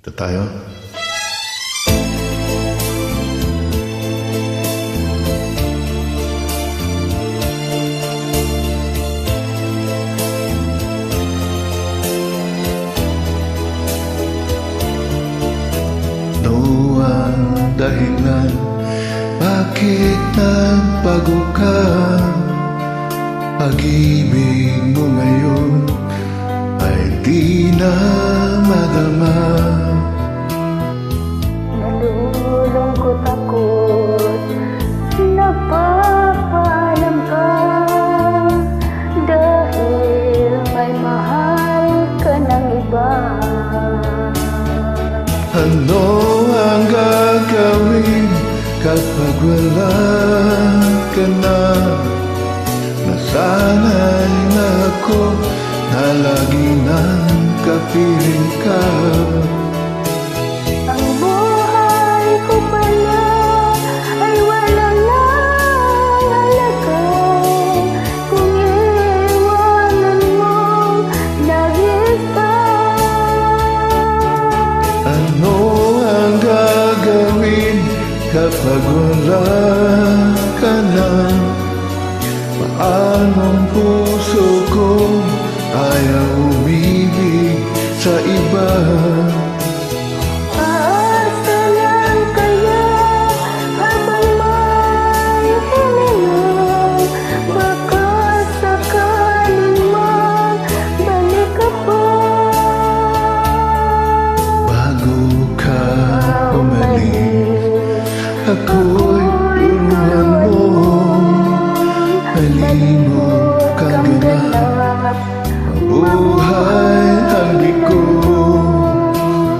Ito tayo. Ang dahilan bakit nagbago ka? Pag-ibig mo ngayon ay di na madama. Nalulungkot ako't nagpapaalam ka, dahil may mahal ka ng iba. Ano ang gagawin kapag wala ka na? Nasanay na ako na lagi nang kapiling ka. Ang buhay ko pala ay walang halaga kung iiwanan mo nag-isa. Ano ang gagawin kapag wala ka na? Paanong puso ko ayaw umibig sa iba? Aasa lang kaya habang may hininga, baka sakaling magbalik ka pa. Bago ka umalis, ako'y turuan mo. Halimot kang ganap, mabuhay ang liko.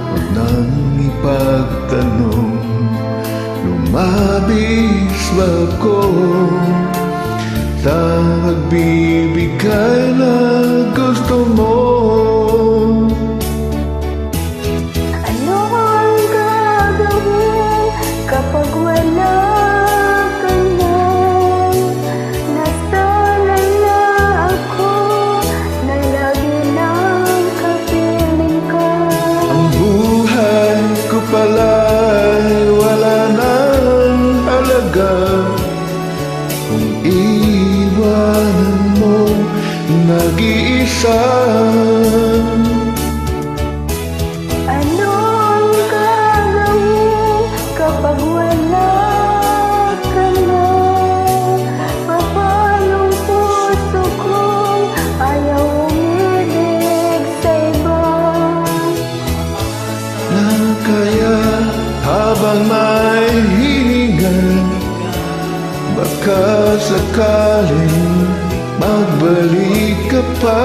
Huwag nang ipagtanong, lumabis ba ako sa pagbibigay na gusto mo? Ano ang gagawin kapag wala ka na? Nasanay na ako na lagi nang kapiling ka. Ang buhay ko pala'y wala nang halaga kung iwanan mo nag-iisa. Ano ang gagawin kapag wala ka na? Papalong puso kong ayaw umibig sa iba. Na kaya habang may hininga, baka sakaling magbalik ka pa.